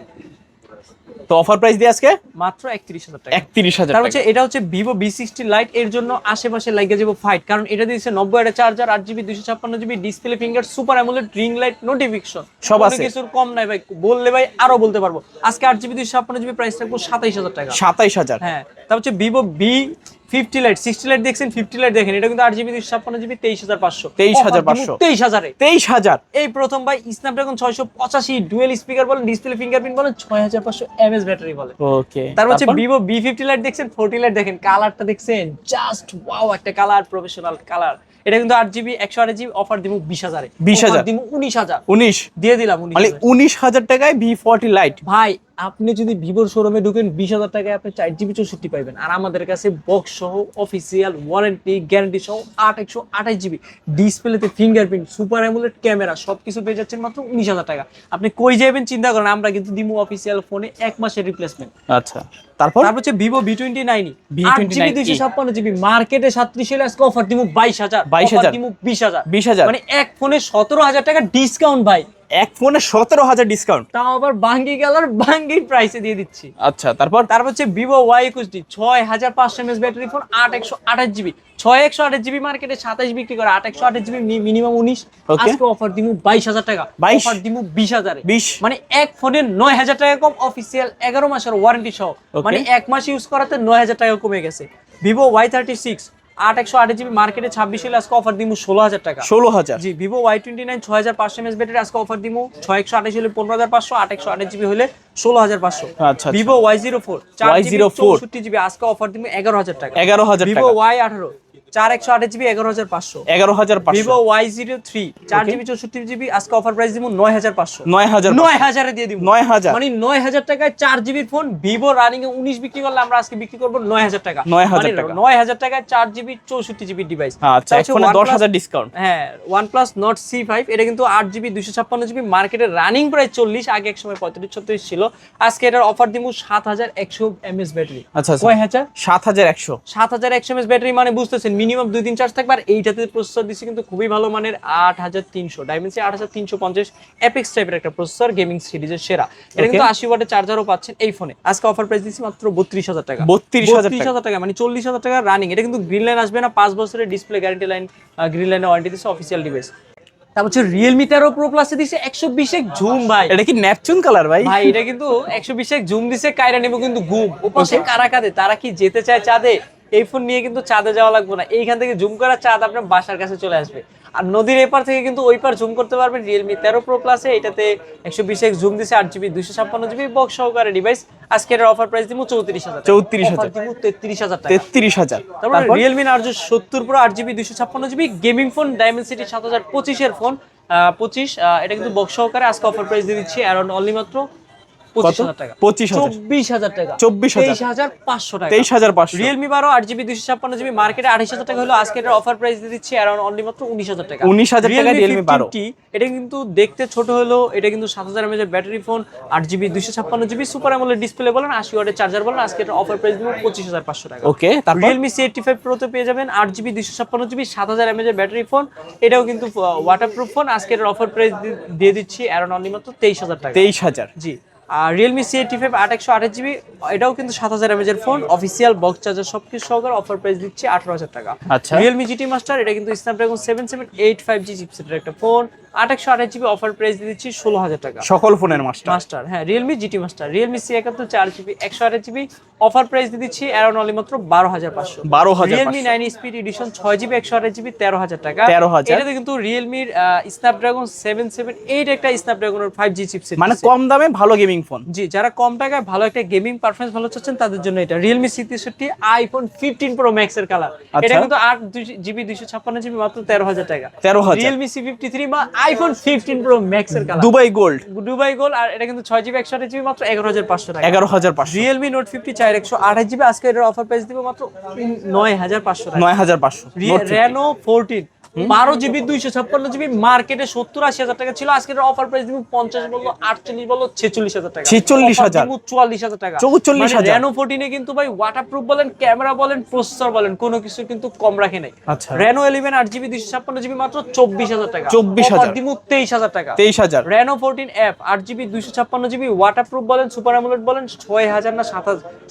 তো অফার প্রাইস দিয়ে আজকে মাত্র 31,000 টাকা। 31,000 তারপর টাকা। হচ্ছে এটা হচ্ছে ভিভো V60 লাইট। এর জন্য আশেপাশে লাগিয়ে যাবো ফাইট, কারণ এটা দিয়েছে 90 ওয়াটের charger, 8GB 256GB display finger, super AMOLED, ring light, notification সব আছে। কিছুর কম নাই ভাই, বললে ভাই আরো বলতে পারবো। আজকে 8GB 256GB প্রাইস রাখবো 27,000 টাকা। 27,000। হ্যাঁ। তারপর হচ্ছে ভিভো V50 লাইট, 60 লাইট দেখছেন, 50 লাইট দেখেন, এটা কিন্তু 8GB 256GB 23,500। 23,500। 23,000 23,000। এই প্রথম ভাই স্ন্যাপড্রাগন 685 ডুয়েল স্পিকার বলেন, ডিসপ্লে ফিঙ্গারপ্রিন্ট বলেন, 6500 mAh ব্যাটারি বলেন। ওকে। তারপর হচ্ছে ভিভো V50 লাইট দেখছেন, 40 লাইট দেখেন, কালারটা দেখছেন, জাস্ট ওয়াও একটা কালার, প্রফেশনাল কালার। এটা কিন্তু 8GB 128GB অফার দিব 20,000 এ। 20,000 দিব 19,000। 19 দিয়ে দিলাম মানে 19,000। 19,000 টাকায় V40 লাইট। ভাই আপনি যদি ভিভোর শোরুমে ঢুকেন 20,000 টাকায় আপনি 4GB 64 পাইবেন। আর আমাদের কাছে বক্স সহ অফিসিয়াল ওয়ারেন্টি গ্যারান্টি সহ 128GB ডিসপ্লেতে ফিঙ্গারপ্রিন্ট, সুপার অ্যামোলেড ক্যামেরা সবকিছু পেয়ে যাচ্ছেন মাত্র 19,000 টাকা। আপনি কই যাবেন চিন্তা করেন, আমরা কিন্তু দিমু অফিসিয়াল ফোনে 1 মাসের রিপ্লেসমেন্ট। আচ্ছা। তারপর হচ্ছে Vivo V29 V29 8GB 256GB মার্কেটে 37 এর আজকে অফার দিমু 22,000। 22,000 দিমু 20,000। 20,000 মানে এক ফোনে 17,000 টাকা ডিসকাউন্ট ভাই। এক ফোনে 17,000 ডিসকাউন্ট, তাও আবার বাঙ্গি গেলার বাঙ্গি প্রাইসে দিয়ে দিচ্ছি। আচ্ছা। তারপর হচ্ছে Vivo Y21D 6500 mAh battery phone, 828GB। 6128GB মার্কেটে 27 বিক্রি করে, 828GB মিনিমাম 19। আজকে অফার দিমু 22,000 টাকা। 22 অফার দিমু 20,000 এ। 20 মানে এক ফোনে 9,000 টাকা কম, অফিসিয়াল 11 মাসের ওয়ারেন্টি সহ। মানে এক মাস ইউজ করাতে 9,000 টাকা কমে গেছে। ভিভো Y36 828GB মার্কেটে 26 হলে আজকে অফার দিমু 16,000 টাকা। 16,000। জি ভিভো Y29 6500 mAh ব্যাটারি আজকে অফার দিমু 6128 হলে 15,500, 828GB হলে 16,500। আচ্ছা। ভিভো Y04 4GB 64GB আজকে অফার দিমু 11,000 টাকা। 11,000 ভিভো টাকা। Y18 4128 GB 11500, 11500, Vivo Y03 4 GB 64 GB, আজকে অফার প্রাইস দিব 9500, 9000 এ দিয়ে দিব 9000, মানে 9000 টাকায় 4 জিবির ফোন। ভিভো রানিং এ 19 বিক্রি করলে আমরা আজকে বিক্রি করব 9000 টাকা, 9000 টাকা, 9000 টাকায় 4 জিবি 64 জিবি ডিভাইস। আচ্ছা ফোনে 10000 ডিসকাউন্ট। হ্যাঁ, OnePlus Nord C5 এটা কিন্তু 8 জিবি 256 জিবি, মার্কেটে রানিং প্রাইস 40, আগে এক সময় 35-36 ছিল। আজকে এটার অফার দিব 7100 mAh ব্যাটারি। আচ্ছা কয় হাজার? 7100, 7100 mAh ব্যাটারি, মানে বুঝতেছেন মিনিমাম 2 দিন চার্জ থাকবে। আর এইটাতে প্রসেসর দিচ্ছে কিন্তু খুবই ভালো মানের 8300, Dimensity 8350 এপিক্স টাইপের একটা প্রসেসর, গেমিং সিরিজের সেরা। এটা কিন্তু 80 ওয়াটের চার্জারও পাচ্ছেন এই ফোনে। আজকে অফার প্রাইস দিচ্ছি মাত্র 32000 টাকা, 32000 টাকা, মানে 40000 টাকা রানিং। এটা কিন্তু গ্রিন লাইন আসবে না, 5 বছরের ডিসপ্লে গ্যারান্টি লাইন, গ্রিন লাইনের ওয়ারেন্টি দিচ্ছে অফিসিয়াল ডিভাইস। তারপর হচ্ছে Realme 13 Pro Plus এ দিচ্ছে 120 জুম ভাই। এটা কি নেপচুন কালার ভাই? ভাই এটা কিন্তু 120 জুম দিছে, কাইরা নেব কিন্তু ঘুম। ওপাশে কারা কাঁদে, তারা কি যেতে চায় চাঁদে? এই ফোন নিয়ে কিন্তু চাঁদে যাওয়া লাগবে না, এইখান থেকে জুম করা চাঁদ আপনার বাসার কাছে চলে আসবে। আর নদীর এপার থেকে কিন্তু ওই পার জুম করতে পারবেন Realme 13 Pro Plus এ। এটাতে 120 জুম দিছে, 8 জিবি 256 জিবি বক্স সহকারে ডিভাইস। আজকে এর অফার প্রাইস দিব 34000 টাকা, 34000, দিব 33000 টাকা, 33000। তারপর Realme Narzo 70 Pro 8 GB 256 GB gaming phone, Dimensity 7025 এর ফোন, 25, এটা কিন্তু বক্স সহকারে। আজকে অফার প্রাইস দিয়ে দিচ্ছি অ্যারাউন্ড অনলি মাত্র 25000 টাকা, 25000 টাকা, 24500 টাকা, 23500। Realme 12 8 জিবি 256 জিবি মার্কেটে 28000 টাকা হলো, আজকে এর অফার প্রাইস দিয়ে দিচ্ছি অ্যারাউন্ড অনলি মাত্র 19000 টাকা, 19000 টাকা Realme 12। এটা কিন্তু দেখতে ছোট হলো, এটা কিন্তু 7000 mAh এর battery phone, 8 GB 256 GB super AMOLED display বলেন, 80 ওয়াটের চার্জার বলেন। আজকে এর অফার প্রাইস দিব 25500 টাকা। ওকে, তারপর Realme C85 Pro তে পেয়ে যাবেন 8 জিবি 256 জিবি 7000 mAh এর ব্যাটারি ফোন, এটাও কিন্তু ওয়াটারপ্রুফ ফোন। আজকে এর অফার প্রাইস দিয়ে দিচ্ছি অ্যারাউন্ড অনলি মাত্র 23000 টাকা, 23000। জি। আর Realme C85 8128 জিবি, এটাও কিন্তু 7000 mAh এর ফোন, অফিসিয়াল বক্স চার্জার সবকিছু সহকারে অফার প্রাইস দিচ্ছি 18000 টাকা। আচ্ছা, Realme GT Master, এটা কিন্তু Snapdragon 7785G চিপসেটের একটা ফোন, 8128 জিবি অফার প্রাইস দিয়ে দিচ্ছি 16000 টাকা, সকল ফোনের মাস্টার। হ্যাঁ Realme GT Master। Realme C71 4 GB 128 GB offer price দিয়ে দিচ্ছি অ্যারাউন্ড অনলি মাত্র 12500, 12500। Realme 9 speed addition 6 GB 128 GB 13000 টাকা, 13000। এটাতে কিন্তু Realme Snapdragon 778 একটা Snapdragon 5G চিপসেট, মানে কম দামে ভালো গেমিং ফোন। জি, যারা কম টাকায় ভালো একটা গেমিং পারফরম্যান্স ভালো চাচ্ছেন তাদের জন্য এটা। Realme C63 iPhone 15 Pro Max এর কালার, এটা কিন্তু 8 জিবি 256 জিবি মাত্র 13000 টাকা, 13000। Realme C53 বা iPhone 15 Pro Max এর কালার, দুবাই গোল্ড, আর এটা কিন্তু 6 জিবি 128 জিবি মাত্র 11500 টাকা, 11500। Realme Note 50 128 জিবি, আজকে এর অফার প্রাইস দিব মাত্র 9500 টাকা, 9500। Reno 14 12 জিবি 256 জিবি মার্কেটে 70-80 টাকা ছিল, আজকে অফার প্রাইস দিব 50 বলবো 48 বলবো 46000 টাকা, 46000, 44000 টাকা, 44000। Reno 14 এ কিন্তু ভাই ওয়াটারপ্রুফ বলেন, ক্যামেরা বলেন, প্রসেসর বলেন, কোনো কিছু কিন্তু কম রাখে নাই। আচ্ছা, Reno 11 8 জিবি 256 জিবি মাত্র 24000 টাকা, 24000। অফার দিব 23000 টাকা, 23000। Reno 14F 8 GB 256 GB waterproof বলেন, সুপার অ্যামোলেড বলেন, 6000 না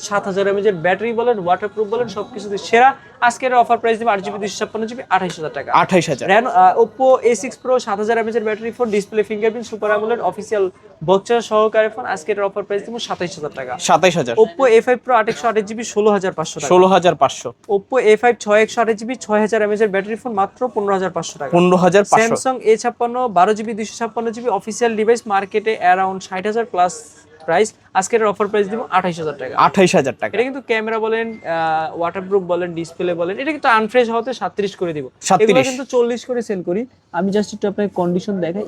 7000 mAh এর ব্যাটারি বলেন, ওয়াটারপ্রুফ বলেন, সবকিছুতে সেরা। আজকের অফার প্রাইস দিব 8 জিবি 256 জিবি 28000 টাকা, 28000। Reno Oppo A6 Pro 7000 mAh এর battery phone, display fingerprint, super AMOLED, official box charger সহকারে ফোন। আজকের অফার প্রাইস দিব 27000 টাকা, 27000। Oppo A5 Pro 8128 জিবি 16500 টাকা, 16500। Oppo A5 6128 জিবি 6000 mAh এর ব্যাটারি ফোন মাত্র 15500 টাকা, 15500। Samsung A56 12 GB 256 GB official device, মার্কেটে অ্যারাউন্ড 60000 প্লাস প্রাইস, আজকের অফার প্রাইস দিব 28000 টাকা, 28000 টাকা। এটা কিন্তু ক্যামেরা বলেন, ওয়াটারপ্রুফ বলেন, ডিসপ্লে বলেন, এটা কিন্তু আনফ্রেশ হতে 37 করে দিব, 37। এগুলো কিন্তু 40 করে সেল করি। আমি জাস্ট একটু আপনাকে কন্ডিশন দেখাই,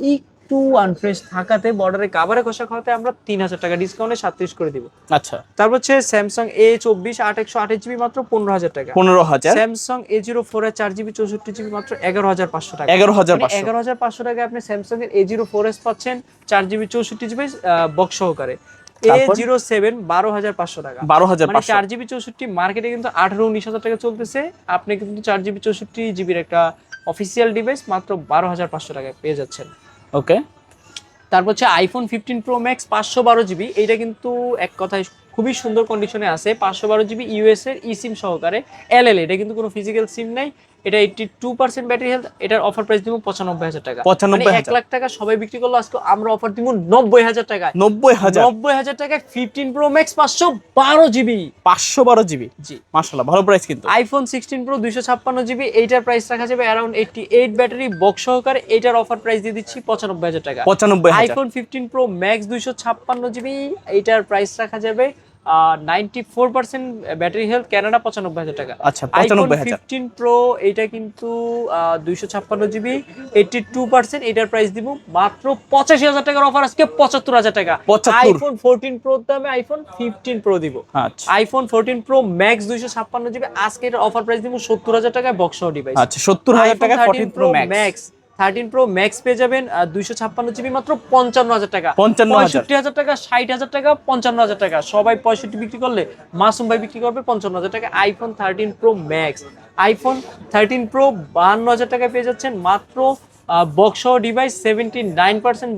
একটু আনফ্রেশ থাকাতে বর্ডারে কাভারে ঘষা খাওয়াতে আমরা 3000 টাকা ডিসকাউন্টে 37 করে দিব। আচ্ছা, তারপর হচ্ছে Samsung A24 8128 জিবি মাত্র 15000 টাকা, 15000। Samsung A04 এর 4 জিবি 64 জিবি মাত্র 11500 টাকা, 11500। 11500 টাকায় আপনি Samsung এর A04s পাচ্ছেন 4 জিবি 64 জিবি বক্স সহকারে। A07 12500 টাকা, 12500। মানে 4 জিবি 64 মার্কেটে কিন্তু 18-19000 টাকা চলতেছে, আপনি কিন্তু 4 জিবি 64 জিবির একটা অফিসিয়াল ডিভাইস মাত্র 12500 টাকায় পেয়ে যাচ্ছেন। ওকে, তারপর হচ্ছে iPhone 15 Pro Max 512 জিবি, এইটা কিন্তু এক কথায় খুবই সুন্দর কন্ডিশনে আছে, 512 জিবি ইউএস এর ই সিম সহকারে, এলএল, এটা কিন্তু কোনো ফিজিক্যাল সিম নাই, এটা 82% ব্যাটারি হেলথ, এটার অফার প্রাইস দিব 95000 টাকা, 95000। 1 লাখ টাকা সবাই বিক্রি করলো, আজকে আমরা অফার দিব 90000 টাকায়, 90000 টাকায় 15 Pro Max 512 জিবি, 512 জিবি। জি, মাশাআল্লাহ, ভালো প্রাইস কিন্তু। iPhone 16 Pro 256 জিবি, এইটার প্রাইস রাখা যাবে অ্যারাউন্ড 88 ব্যাটারি বক্স সহকারে, এইটার অফার প্রাইস দিয়ে দিচ্ছি 95000 টাকা, 95000। iPhone 15 Pro Max 256 জিবি, এইটার প্রাইস রাখা যাবে 94% ব্যাটারি হেলথ, ক্যানাডা 95,000 টাকা। আচ্ছা 95,000। 15 প্রো এটা কিন্তু 256 জিবি 82%, এটার প্রাইস দিব মাত্র 85,000 টাকার অফার আজকে 75,000 টাকা। 75। আইফোন 14 প্রো দামে আইফোন 15 প্রো দিব। আচ্ছা আইফোন 14 প্রো ম্যাক্স 256 জিবি আজকে এটার অফার প্রাইস দিব 70,000 টাকায় বক্স সহ ডিভাইস। আচ্ছা 70,000 টাকা 14 প্রো ম্যাক্স। 13 প্রো ম্যাক্স পেয়ে যাবেন 256 জিবি মাত্র 55,000 টাকা। 55,000 65,000 টাকা, 60,000 টাকা, 55,000 টাকা। সবাই 65 বিক্রি করলে মাসুম ভাই বিক্রি করবে 55,000 টাকা। IPhone 13 pro max, iPhone 13 pro 52,000 টাকায় পেয়ে যাচ্ছেন মাত্র বক্স সহ ডিভাইস, 79%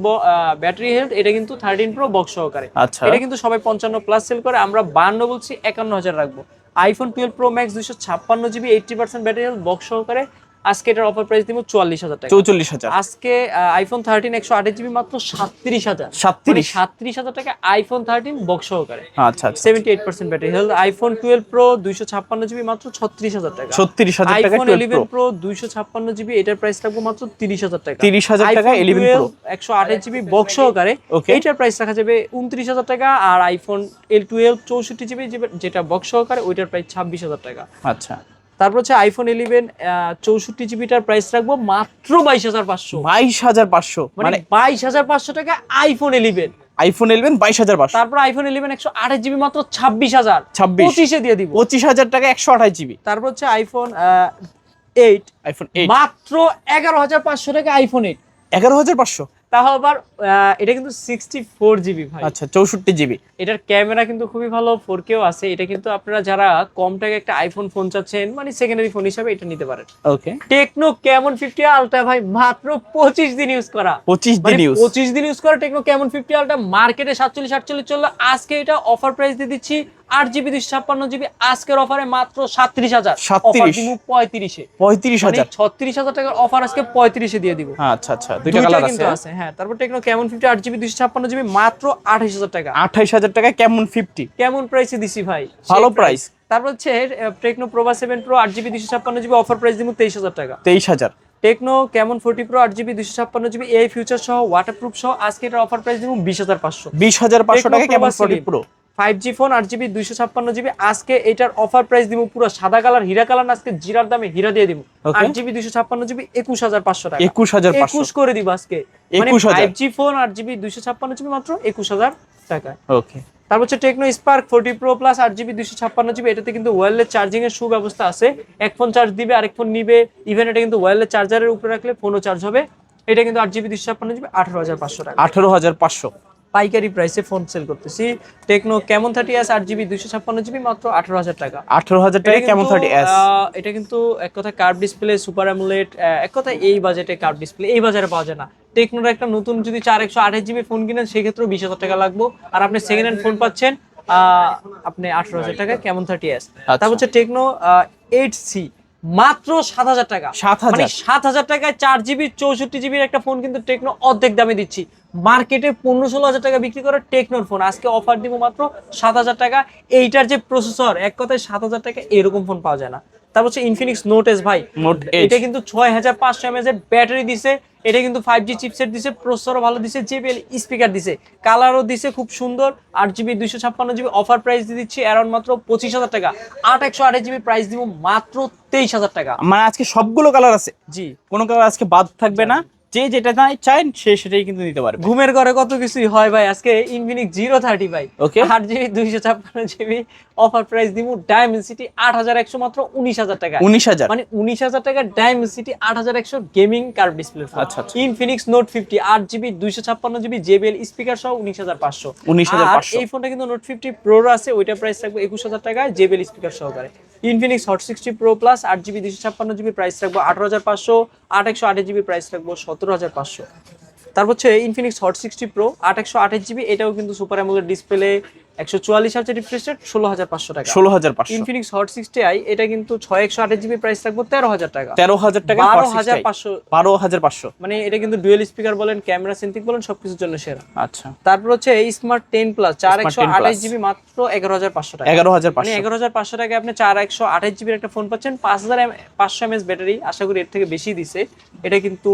ব্যাটারি হেলথ। এটা কিন্তু 13 প্রো বক্স সহকারে। আচ্ছা এটা কিন্তু সবাই 55 প্লাস সেল করে, আমরা 52 বলছি, 51,000 রাখবো। IPhone 12 pro max 256 GB 80% battery health box সহকারে আজকে এটার অফার প্রাইস দিব 44,000 টাকা। 44,000। আজকে আইফোন 13 128 জিবি মাত্র 37,000। 37,000 টাকা আইফোন 13 বক্স সহকারে। আচ্ছা আচ্ছা 78% battery health. IPhone 12 pro 256 GB মাত্র 36,000 টাকা। 36,000 টাকা আইফোন 12 11 প্রো 256 জিবি এটার প্রাইস রাখবো মাত্র 30,000 টাকা। 30,000 টাকা 11 প্রো 128 জিবি বক্স সহকারে এইটার প্রাইস রাখা যাবে 29,000 টাকা। আর আইফোন L12 64 জিবি যেটা বক্স সহকারে ওইটার প্রাইস 26,000 টাকা। আচ্ছা তারপর হচ্ছে আইফোন 11 64 জিবিটার প্রাইস রাখবো মাত্র 22,500। 22,500 মানে 22,500 টাকা আইফোন 11। আইফোন 11 22,500। তারপর আইফোন 11 128 জিবি মাত্র 26,000। 25 এ দিয়ে দিব। 25,000 টাকা 128 জিবি। তারপর হচ্ছে আইফোন 8 আইফোন 8 মাত্র 11,500 টাকা আইফোন 8। 11,500। তাও আবার এটা কিন্তু 64 জিবি ভাই। আচ্ছা 64 জিবি। এটার ক্যামেরা কিন্তু খুবই ভালো, 4Kও আছে। এটা কিন্তু আপনারা যারা কম টাকা একটা আইফোন ফোন চাচ্ছেন, মানে সেকেন্ডারি ফোন হিসাবে এটা নিতে পারেন। ওকে টেকনো ক্যামন 50 আলট্রা ভাই মাত্র 25 দিন ইউজ করা। 25 দিন ইউজ। 25 দিন ইউজ করা টেকনো ক্যামন 50 আলট্রা মার্কেটে 47-48 চললো, আজকে এটা অফার প্রাইস দিয়ে দিচ্ছি 8 জিবি 256 জিবি আজকের অফারে মাত্র 37,000। 37 অফার দিব 35 এ। 35,000। 36,000 টাকার অফার আজকে 35 এ দিয়ে দিব। আচ্ছা আচ্ছা দুইটা কালার কিন্তু আছে। আছে হ্যাঁ। তারপর টেকনো ক্যামন 50 8 জিবি 256 জিবি মাত্র 28,000 টাকা। 28,000 টাকা কেমন 50। কেমন প্রাইসে দিছি ভাই, ভালো প্রাইস। তারপর হচ্ছে Tecno Pova 7 pro 8 GB 256 GB offer price দিব 23,000 টাকা। 23,000। Tecno Camon 40 pro 8 GB 256 GB এই ফিউচার সহ ওয়াটারপ্রুফ সহ আজকে এটার অফার প্রাইস দিব 20,500। 20,500 টাকা কেমন 40 pro 5G phone 8 GB 256 GB আজকে এটার অফার প্রাইস দিব পুরো সাদা কালার হীরা কালার, আজকে জিরার দামে হীরা দিয়ে দিব। 8 জিবি 256 জিবি 21,500 টাকা। 21,500 21 করে দিব আজকে। মানে 5G ফোন 8 জিবি 256 জিবি মাত্র 21,000 টাকা। ওকে। তারপর হচ্ছে Tecno Spark 40 pro plus 8 GB 256 GB এটাতে কিন্তু ওয়্যারলেস চার্জিং এর সুব্যবস্থা আছে। এক ফোন চার্জ দিবে আরেক ফোন নিবে, ইভেন এটা কিন্তু ওয়্যারলেস চার্জারের উপরে রাখলে ফোনও চার্জ হবে। এটা কিন্তু 8 জিবি 256 জিবি 18,500 টাকা। 18,500 পাইকারি প্রাইসে ফোন সেল করতেছি। Techno Camon 30s 8 GB 256 GB মাত্র 18,000 টাকা। 18,000 টাকা কেমন 30s। এটা কিন্তু এক কথা কার্ভ ডিসপ্লে সুপার অ্যামোলেড, এক কথা এই বাজেটে কার্ভ ডিসপ্লে এই বাজারে পাওয়া যায় না। টেকনোর একটা নতুন যদি 4128 জিবি ফোন কিনেন সেক্ষেত্রেও 20,000 টাকা লাগবে, আর আপনি সেকেন্ড হ্যান্ড ফোন পাচ্ছেন আপনি 18,000 টাকা ক্যামন 30s। তারপর হচ্ছে টেকনো 8C মাত্র 7,000 টাকা। 7,000 মানে 7,000 টাকায় 4 জিবি 64 জিবির একটা ফোন কিন্তু টেকনো অর্ধেক দামে দিচ্ছি। মার্কেটে 15-16 টাকা বিক্রি করে টেকনোর ফোন আজকে অফার দিব মাত্র 7,000 টাকা। এইটার যে প্রসেসর এক কথায় 7,000 টাকা এরকম ফোন পাওয়া যায় না। তারপর হচ্ছে ইনফিনিক্স নোট এস ভাই, এটা কিন্তু 6500 mAh এর ব্যাটারি দিছে, এটা কিন্তু 5G চিপসেট দিছে, প্রসেসরও ভালো দিছে, JBL স্পিকার দিছে, কালারও দিছে খুব সুন্দর। 8 জিবি 256 জিবি অফার প্রাইস দিয়ে দিচ্ছি অ্যারাউন্ড মাত্র 25,000 টাকা। 128 জিবি প্রাইস দিব মাত্র 23,000 টাকা। মানে আজকে সবগুলো কালার আছে, জি কোনো কালার আজকে বাদ থাকবে না, যে যেটা চান সে সেটাই কিন্তু নিতে পারবে। ঘুমের ঘরে কত কিছুই হয় ভাই। আজকে ইনফিনিক্স 030 ভাই 8 জিবি 256 জিবি অফার প্রাইস দিব ডায়মেনসিটি 8100 মাত্র 19,000 টাকা। 19,000 মানে 19,000 টাকা ডায়মেনসিটি 8100 গেমিং কার্ভ ডিসপ্লে। আচ্ছা Infinix note 50 8 GB 256 GB JBL speaker সহ 19,500। 19,500। এই ফোনটা কিন্তু নোট 50 প্রো আছে, ওইটা প্রাইস রাখবো 21,000 টাকায় JBL স্পিকার সহকারে। Infinix hot 60 pro plus 8 GB 256 GB price রাখবো 18,500। 8128 জিবি প্রাইস রাখবো 17,500। তারপর হচ্ছে ইনফিনিক্স হট 60 প্রো 8128 জিবি, এটাও কিন্তু super AMOLED display 144 hertz refresh rate 16,500 টাকা। 16,500। ইনফিনিক্স হট 60i এটা কিন্তু 6128 জিবি প্রাইস রাখবো 13,000 টাকা। 13,000 টাকা 12,500। 12,500 মানে এটা কিন্তু ডুয়েল স্পিকার বলেন, ক্যামেরা সেন্ট্রিক বলেন, সবকিছুর জন্য সেরা। আচ্ছা। তারপর হচ্ছে এই স্মার্ট 10 প্লাস 4128 জিবি মাত্র 11,500 টাকা। 11,500 মানে 11,500 টাকা আপনি 4128 জিবির একটা ফোন পাচ্ছেন, 5,500 mAh ব্যাটারি, আশা করি এর থেকে বেশি দিছে। এটা কিন্তু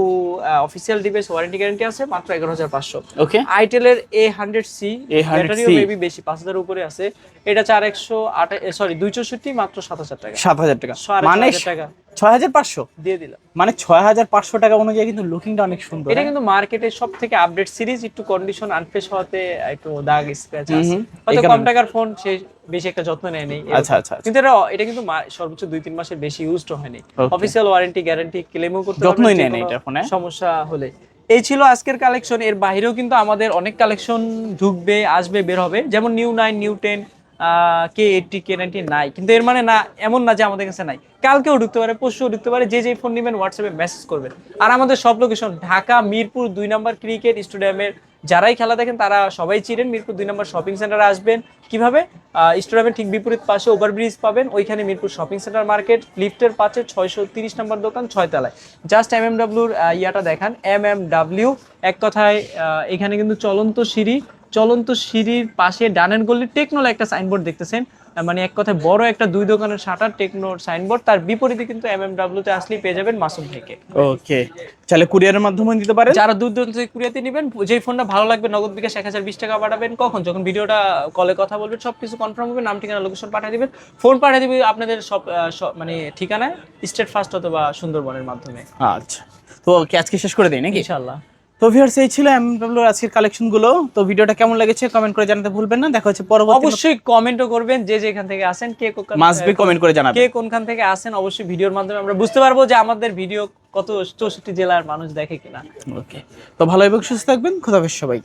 অফিসিয়াল ডিভাইস ওয়ারেন্টি গ্যারান্টি আছে, মাত্র 11,500। ওকে। আইটেলের A100C ব্যাটারিও মেবি বেশি 5,000 উপরে আছে। এটা 264 মাত্র 7,000 টাকা। 7,000 টাকা, 6,500 মানে টাকা 6,500 দিয়ে দিলাম। মানে 6,500 টাকা অনুযায়ী কিন্তু লুকিংটা অনেক সুন্দর। এটা কিন্তু মার্কেটের সব থেকে আপডেট সিরিজ, একটু কন্ডিশন আনফ্রেশ হওয়াতে একটু দাগ স্ক্র্যাচ আছে, হয়তো কম টাকার ফোন, সে বেশি একটা যত্ন নেয় নেই। আচ্ছা আচ্ছা, কিন্তু এটা কিন্তু সর্বোচ্চ 2-3 মাসের বেশি ইউজড হয়নি। অফিসিয়াল ওয়ারেন্টি গ্যারান্টি ক্লেমও করতে পারবেন, যত্নই নেয় না এটা ফোনে, সমস্যা হলে। এই ছিল আজকের কালেকশন। এর বাইরেও কিন্তু আমাদের অনেক কালেকশন ঢুকবে, আসবে, বের হবে। যেমন নিউ 9, নিউ 10, K80, K90 নাই, কিন্তু এর মানে না এমন না যে আমাদের কাছে নাই। কালকেও ঢুকতে পারে, পরশুও ঢুকতে পারে। যে ফোন নেবেন হোয়াটসঅ্যাপে মেসেজ করবেন। আর আমাদের সব লোকেশন ঢাকা মিরপুর 2 নম্বর ক্রিকেট স্টেডিয়ামের, যারাই খেলা দেখেন তারা সবাই চিনেন। মিরপুর 2 নম্বর শপিং সেন্টারে আসবেন কিভাবে? স্টেডিয়ামের ঠিক বিপরীত পাশে ওভারব্রিজ পাবেন, ওইখানে মিরপুর শপিং সেন্টার মার্কেট, লিফটের পাশে 630 নম্বর দোকান, 6 তলায়। জাস্ট MMWর ইয়াটা দেখান, MMW। এক কথায় এখানে কিন্তু চলন্ত সিঁড়ির পাশে ডানের গলির টেকনোর একটা সাইনবোর্ড দেখতেছেন, মানে এক কথায় বড় একটা 2 দোকানের শাটার, টেকনোর সাইনবোর্ড। তার বিপরীতে কিন্তু MMW তে আসলেই পেয়ে যাবেন মাসুম ভাইকে। ওকে, তাহলে কুরিয়ারের মাধ্যমে দিতে পারেন। যারা দূর দূরান্ত থেকে কুরিয়াতে নেবেন, যেই ফোনটা ভালো লাগবে নগদ বিকাশ 1020 টাকা পাঠাবেন। কখন? যখন ভিডিওটা কলে কথা বলবেন, সবকিছু কনফার্ম হবে, নাম ঠিকানা লোকেশন পাঠিয়ে দিবেন, ফোন পাঠিয়ে দিবে আপনাদের সব মানে ঠিকানায়, স্টেট ফার্স্ট অথবা সুন্দরবনের মাধ্যমে। আচ্ছা, তো আজকে শেষ করে দিই নাকি? ইনশাআল্লাহ। তো ভিউয়ার্স, এই ছিল MMWর আজকের কালেকশন গুলো। তো ভিডিওটা কেমন লেগেছে কমেন্ট করে জানাতে ভুলবেন না। দেখা হচ্ছে পরবর্তী, অবশ্যই কমেন্টও করবেন, যে যেখান থেকে আসেন, মাস্ট বি কমেন্ট করে জানাবেন কে কোনখান থেকে আসেন। অবশ্যই ভিডিওর মাধ্যমে আমরা বুঝতে পারবো যে আমাদের ভিডিও কত 64 জেলার মানুষ দেখে কিনা। ওকে, তো ভালো এবং সুস্থ থাকবেন। খোদা হাফেজ সবাইকে।